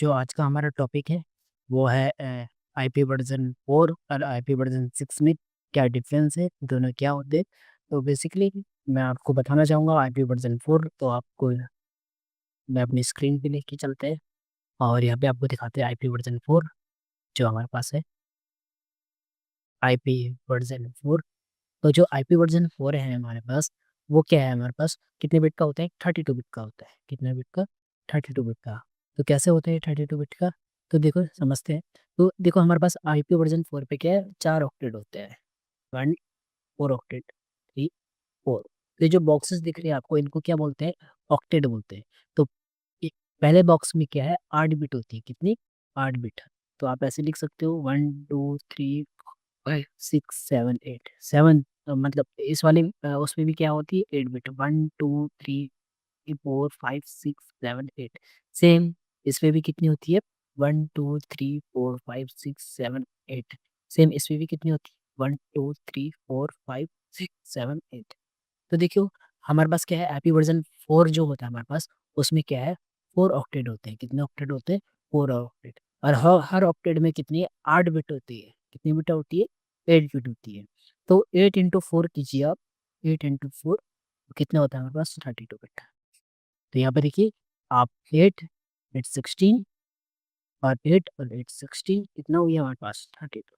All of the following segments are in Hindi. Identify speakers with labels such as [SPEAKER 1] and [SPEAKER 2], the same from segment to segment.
[SPEAKER 1] जो आज का हमारा टॉपिक है वो है आईपी वर्जन 4 और आईपी वर्जन 6 में क्या डिफरेंस है, दोनों क्या होते हैं। तो बेसिकली मैं आपको बताना चाहूँगा आईपी वर्जन 4। तो आपको मैं अपनी स्क्रीन पे लेके चलते हैं और यहाँ पे आपको दिखाते हैं आईपी वर्जन 4 जो हमारे पास है। आईपी वर्जन 4, तो जो आईपी वर्जन 4 है हमारे पास, वो क्या है, हमारे पास कितने बिट का होता है, 32 बिट का होता है। कितने बिट का, 32 बिट का। तो कैसे होता है 32 बिट का, तो देखो समझते हैं। तो देखो हमारे पास आईपी वर्जन 4 पे क्या है, 4 ऑक्टेट होते हैं। 1, 4 ऑक्टेट, 3, 4। तो ये जो बॉक्सेस दिख रहे हैं आपको, इनको क्या बोलते हैं, ऑक्टेट बोलते हैं। तो ये पहले बॉक्स में क्या है, 8 बिट होती है। कितनी, 8 बिट। तो आप ऐसे लिख सकते हो 1 2 3 5 6 7 8 7। मतलब इस वाले उसमें भी क्या होती है, 8 बिट। 1 2 3 4 5 6 7 8। सेम इसमें भी कितनी होती है, 1 2 3 4 5 6 7 8। सेम इसमें भी कितनी होती है, 1 2 3 4 5 6 7 8। तो देखियो हमारे पास क्या है, हैप्पी वर्जन 4 जो होता है हमारे पास, उसमें क्या है, 4 ऑक्टेट होते हैं। कितने ऑक्टेट होते हैं, 4 ऑक्टेट। और हर ऑक्टेट में कितनी, 8 बिट होती है। कितनी बिट होती है, 8 बिट होती है। तो 8 इंटू 4 कीजिए आप, 8 इंटू 4 कितना होता है हमारे पास, 32 बिट। तो यहाँ पे देखिए आप 8 8 16 और 8 कितना हो गया हमारे पास, 32।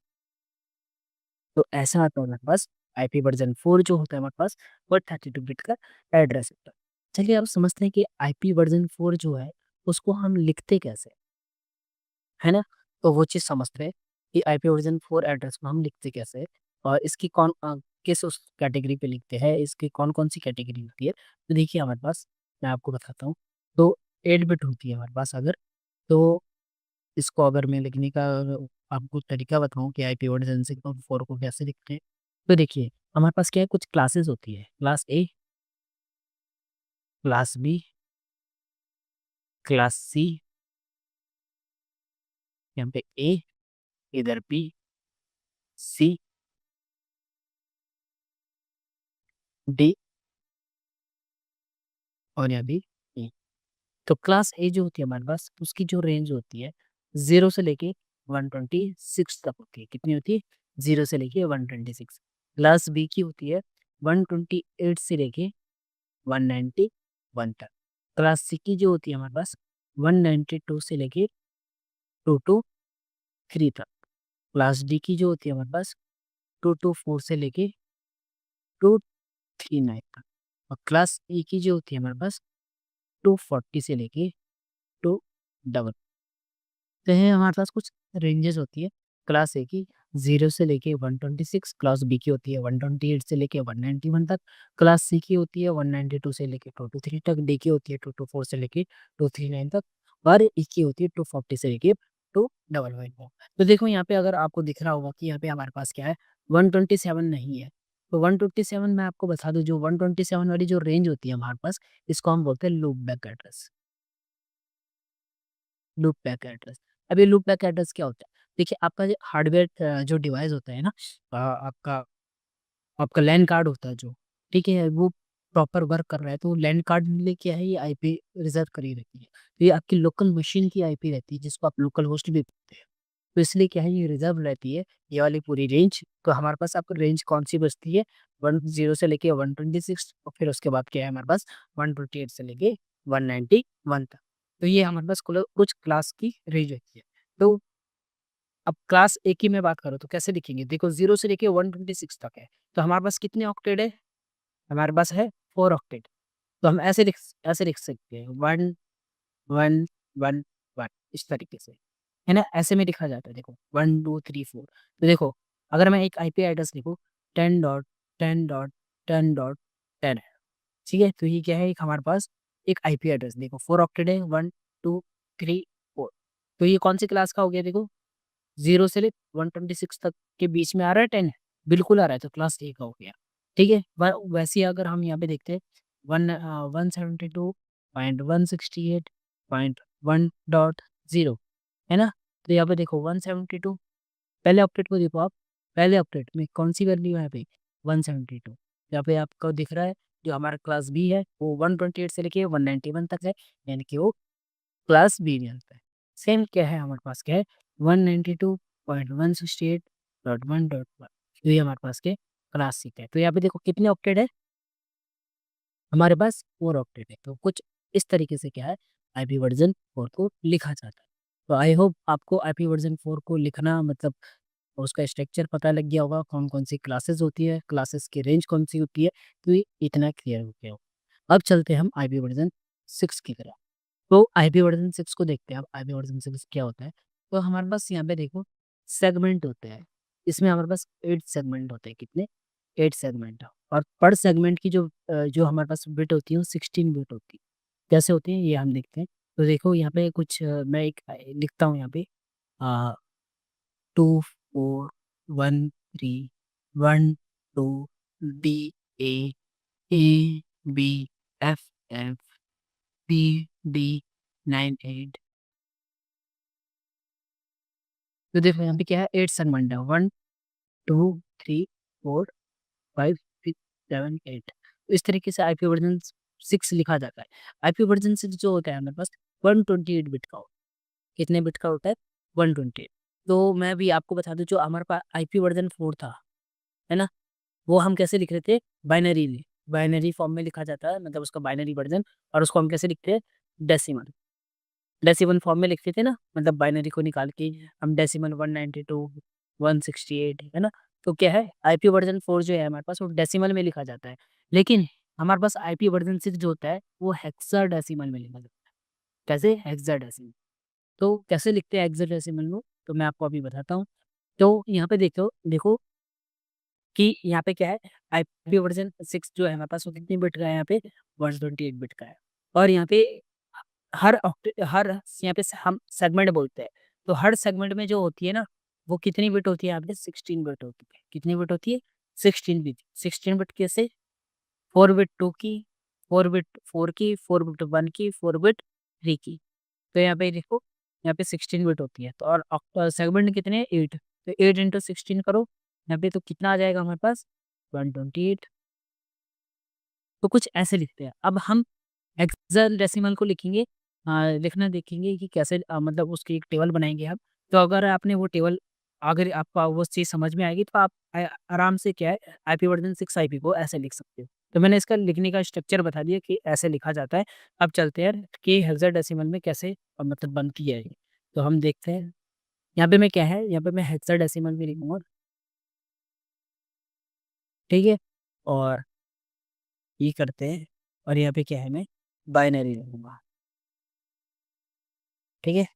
[SPEAKER 1] तो ऐसा आता है हमारे पास आईपी वर्जन 4 जो होता है हमारे पास, वो 32 बिट का एड्रेस होता है। चलिए अब समझते हैं कि आईपी वर्जन 4 जो है उसको हम लिखते कैसे, है ना। तो वो चीज़ समझते हैं कि आईपी वर्जन 4 एड्रेस को हम लिखते कैसे हैं, और इसकी किस उस कैटेगरी पे लिखते हैं, इसकी कौन कौन सी कैटेगरी होती है। तो देखिए हमारे पास, मैं आपको बताता हूँ। तो 8 बिट होती है हमारे पास अगर, तो इसको अगर मैं लिखने का आपको तरीका बताऊँ कि आईपी वर्जन 6 और 4 को कैसे लिखते हैं। तो देखिए हमारे पास क्या है, कुछ क्लासेस होती है, class A, class B, class C, यहाँ पे ए, इधर बी, सी, डी और यहाँ भी ई। तो क्लास ए जो होती है हमारे पास, उसकी जो रेंज होती है 0 से लेके 126 तक होती है। कितनी होती है, 0 से लेके 126। क्लास बी की होती है 128 से लेके 191 तक। क्लास सी की जो होती है हमारे पास 192 से लेके 223 तक। क्लास डी की जो होती है हमारे पास 224 से लेके 239 तक। और क्लास ई की जो होती है हमारे पास 240 से लेके 2 तो है हमारे पास कुछ रेंजेस होती है। क्लास ए की 0 से लेके 126, क्लास बी की होती है 128 से लेके 191 तक, क्लास सी की होती है 192 से लेके 223 तक, डी की होती है 224 से लेके 239 तक, और ई की होती है 240 से लेके 211 तक। तो देखो यहाँ पे अगर आपको दिख रहा होगा कि यहाँ पे हमारे पास क्या है, 127 नहीं है। तो 127 मैं आपको बता दूं, जो 127 वाली जो रेंज होती है हमारे पास, इसको हम बोलते हैं loop back address. Loop back address. अब ये लूप बैक एड्रेस क्या होता है, देखिए आपका जो हार्डवेयर जो डिवाइस होता है ना, आपका आपका लैन कार्ड होता है जो, ठीक है, वो प्रॉपर वर्क कर रहा है, तो लैन कार्ड में क्या है, ये आईपी रिजर्व करी रहती है। तो ये आपकी लोकल मशीन की आईपी रहती है, जिसको आप लोकल होस्ट भी बोलते हैं। तो इसलिए क्या है, ये रिजर्व रहती है, ये वाली पूरी रेंज। तो हमारे पास आपको रेंज कौन सी बचती है, 10 से लेके 126, और फिर उसके बाद क्या है हमारे पास 128 से लेके 191 तक। तो ये हमारे पास कुछ क्लास की रेंज होती है। तो अब क्लास ए की मैं बात करूँ तो कैसे लिखेंगे, देखो 0 से लेके 126 तक है। तो हमारे पास कितने ऑक्टेट है, हमारे पास है 4 ऑक्टेट। तो हम ऐसे लिख सकते हैं 1 1 1 1, इस तरीके से, है ना। ऐसे में लिखा जाता है, देखो 1 2 3 4। तो देखो अगर मैं एक आईपी एड्रेस लिखूँ, 10.10.10.10 है, ठीक है। तो ये क्या है, एक हमारे पास एक आईपी एड्रेस, देखो 4 ऑक्टेट है, 1 2 3 4। तो ये कौन सी क्लास का हो गया, देखो 0 से ले 126 तक के बीच में आ रहा है, 10 है, बिल्कुल आ रहा है, तो क्लास ए का हो गया, ठीक है। वैसे ही अगर हम यहाँ पे देखते हैं 172.168.1.0, है ना। तो यहाँ पे देखो 172, पहले ऑक्टेट को देखो आप, पहले ऑक्टेट में कौन सी वैल्यू है यहाँ पे, 172। यहाँ पे आपको दिख रहा है जो हमारा क्लास बी है वो 128 से लेके 191 तक है, यानी कि वो क्लास बी में आता है। सेम क्या है हमारे पास, क्या है 192.168.1.1, ये हमारे पास के क्लासिक है। तो यहाँ पे देखो कितने ऑक्टेट है हमारे पास, 4 ऑक्टेट है। तो कुछ इस तरीके से क्या है आईपी वर्जन 4 को लिखा जाता है। तो आई होप आपको आईपी वर्जन 4 को लिखना मतलब उसका स्ट्रक्चर पता लग गया होगा, कौन कौन सी क्लासेस होती है, क्लासेस की रेंज कौन सी होती है, तो ये इतना क्लियर हो गया हो। अब चलते हैं हम आईपी वर्जन 6 की तरफ। तो आईपी वर्जन 6 को देखते हैं। अब आईपी वर्जन 6 क्या होता है, तो हमारे पास यहाँ पे देखो सेगमेंट होते हैं। इसमें हमारे पास 8 सेगमेंट होते हैं। कितने? 8 सेगमेंट। और पर सेगमेंट की जो हमारे पास बिट होती है वो 16 बिट होती है। कैसे होती है ये हम देखते हैं। तो देखो यहाँ पे कुछ मैं एक लिखता हूँ यहाँ पे 241312DAABFFBD98। तो देखो यहाँ पे क्या है 8 सेगमेंट है, 1 2 3 4 5 6 7 8। तो इस तरीके से आईपी वर्जन 6 लिखा जाता है। आईपी वर्जन 6 जो होता है हमारे पास 128 बिट का होता है। कितने बिट का होता है? 128। तो मैं भी आपको बता दूं, जो हमारे पास आईपी वर्जन 4 था, है ना, वो हम कैसे लिख रहे थे? बाइनरी में, बाइनरी फॉर्म में लिखा जाता है, मतलब उसका बाइनरी वर्जन। और उसको हम कैसे लिखते हैं? डेसिमल, डेसिमल फॉर्म में लिखते थे ना, मतलब बाइनरी को निकाल के हम डेसिमल 192 168, है ना। तो क्या है आईपी वर्जन 4 जो है हमारे पास वो डेसिमल में लिखा जाता है। लेकिन हमारे पास आईपी वर्जन 6 जो होता है वो हेक्साडेसिमल में लिखा जाता है। कैसे? हेक्साडेसिमल। तो कैसे लिखते हैं हेक्साडेसिमल को, तो मैं आपको अभी बताता हूँ। तो यहाँ पे देखो देखो कि यहाँ पे क्या है आईपी वर्जन 6 जो है हमारे पास वो कितनी बिट का है? यहाँ पे 128 बिट का है। और यहाँ पे हर यहाँ पे हम सेगमेंट बोलते हैं। तो हर सेगमेंट में जो होती है ना, वो कितनी बिट होती है? यहाँ पे 16 बिट होती है। कितनी बिट होती है? 16 बिट। 16 बिट कैसे? 4 बिट 2 की, 4 बिट 4 की, 4 बिट 1 की, 4 बिट 3 की। तो यहाँ पे देखो यहाँ पे 16 बिट होती है। तो और सेगमेंट कितने हैं? 8। तो 8 इंटू 16 करो यहाँ पे, तो कितना आ जाएगा हमारे पास? 128। तो कुछ ऐसे लिखते हैं। अब हम हेक्साडेसिमल को लिखेंगे, लिखना देखेंगे कि कैसे, मतलब उसकी एक टेबल बनाएंगे हम। तो अगर आपने वो टेबल, अगर आपको वो चीज़ समझ में आएगी तो आप आराम से क्या है आईपी वर्जन 6 आईपी को ऐसे लिख सकते हो। तो मैंने इसका लिखने का स्ट्रक्चर बता दिया कि ऐसे लिखा जाता है। अब चलते हैं कि हेक्साडेसिमल में कैसे मतलब बनती है ये। तो हम देखते हैं यहाँ पे मैं क्या है, यहाँ पे मैं हेक्साडेसिमल में लिखूंगा, ठीक है। और ये करते हैं, और यहाँ पे क्या है मैं बाइनरी लिखूंगा, ठीक है।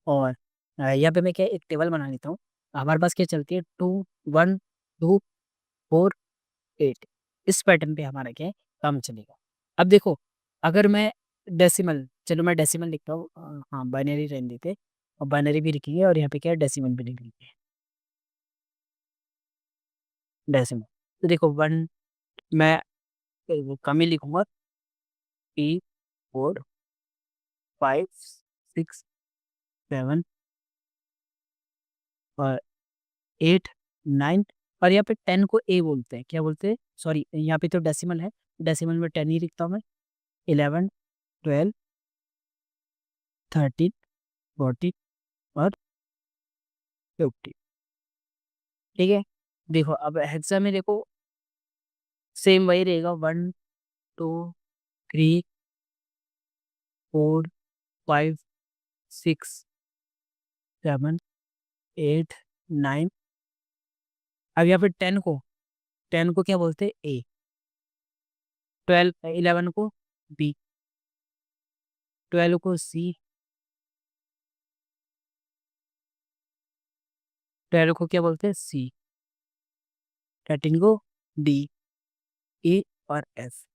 [SPEAKER 1] और यहाँ पे मैं क्या एक टेबल बना लेता हूँ। हमारे पास क्या चलती है 2 1 2 4 8। इस पैटर्न पे हमारा क्या है काम चलेगा। अब देखो अगर मैं डेसिमल, चलो मैं डेसिमल लिखता हूँ, हाँ बाइनरी रहने देते हैं, और बाइनरी भी लिखेंगे और यहाँ पे क्या है डेसिमल भी लिख लेंगे। डेसिमल, तो देखो 1, मैं वो कम ही लिखूंगा, 3 4 5 6 7 और 8 9। और यहाँ पे 10 को ए बोलते हैं, क्या बोलते हैं? सॉरी यहाँ पे तो डेसिमल है, डेसिमल में 10 ही लिखता हूँ मैं। 11 12 13 14 और 15, ठीक है। देखो अब हेक्सा में देखो सेम वही रहेगा, 1 2 3 4 5 6 7 8 9। अब यहाँ पे 10 को क्या बोलते हैं? ए। 11 को बी, 12 को सी, 12 को क्या बोलते हैं? सी। 13 को डी, ई और एफ।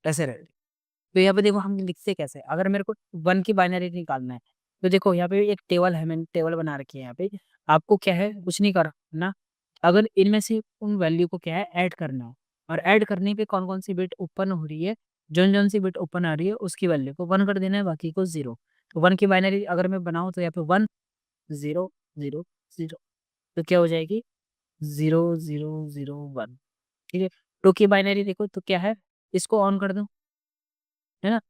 [SPEAKER 1] ऐसे रहे। तो यहाँ पे देखो हम लिखते कैसे, अगर मेरे को 1 की बाइनरी निकालना है, तो देखो यहाँ पे एक टेबल है, मैंने टेबल बना रखी है यहाँ पे। आपको क्या है कुछ नहीं करना, अगर इनमें से उन वैल्यू को क्या है ऐड करना है। और ऐड करने पे कौन कौन सी बिट ओपन हो रही है, जौन जौन सी बिट ओपन आ रही है उसकी वैल्यू को 1 कर देना है, बाकी को 0। तो 1 की बाइनरी अगर मैं बनाऊँ तो यहाँ पे 1 0 0 0, तो क्या हो जाएगी? 0 0 0 1, ठीक है। 2 की बाइनरी देखो तो क्या है, इसको ऑन कर दो, है ना,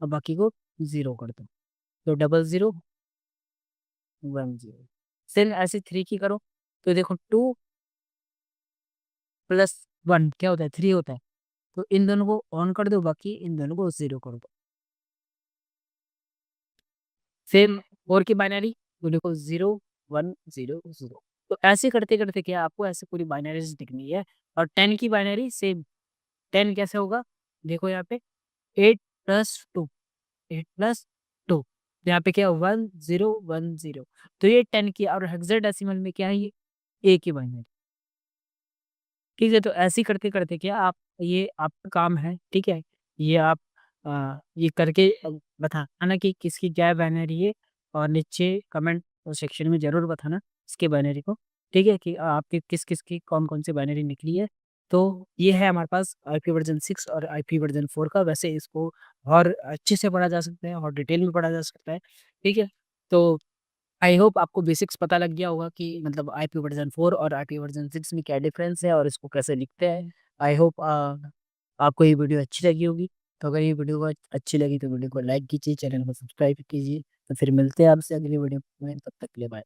[SPEAKER 1] और बाकी को 0 कर दो। तो 00 1 0। सेम ऐसे 3 की करो, तो देखो 2 प्लस 1 क्या होता है? 3 होता है। तो इन दोनों को ऑन कर दो, बाकी इन दोनों को 0 कर दो। सेम 4 की बाइनरी, तो देखो 0 1 0 0। तो ऐसे करते-करते क्या आपको ऐसे पूरी बाइनरीज़ दिखनी है। और 10 की बाइनरी सेम, 10 कैसे होगा? देखो यहाँ पे 8 प्लस 2, 8 प्लस 2, तो यहाँ पे क्या 1 0 1 0। तो ये 10 की, और हेक्साडेसिमल में क्या है ये? A की बाइनरी। ठीक है, तो ऐसे ही करते-करते क्या आप, ये आपका काम है, ठीक है? ये आप ये करके बताना कि किसकी क्या बाइनरी है, और नीचे कमेंट सेक्शन में ज़रूर बताना इसकी बाइनरी को, ठीक है? कि आपकी किस-किस की कौन-कौन सी बाइनरी निकली है। तो ये है हमारे पास आईपी वर्ज़न 6 और आईपी वर्ज़न 4 का। वैसे इसको और अच्छे से पढ़ा जा सकता है और डिटेल में पढ़ा जा सकता है, ठीक है? तो आई होप आपको बेसिक्स पता लग गया होगा कि मतलब आईपी वर्ज़न 4 और आईपी वर्ज़न 6 में क्या डिफ़रेंस है और इसको कैसे लिखते हैं। आई होप आपको ये वीडियो अच्छी लगी होगी। तो अगर ये वीडियो अच्छी लगी तो वीडियो को लाइक कीजिए, चैनल को सब्सक्राइब कीजिए। तो फिर मिलते हैं आपसे अगली वीडियो में, तब तक के लिए बाय।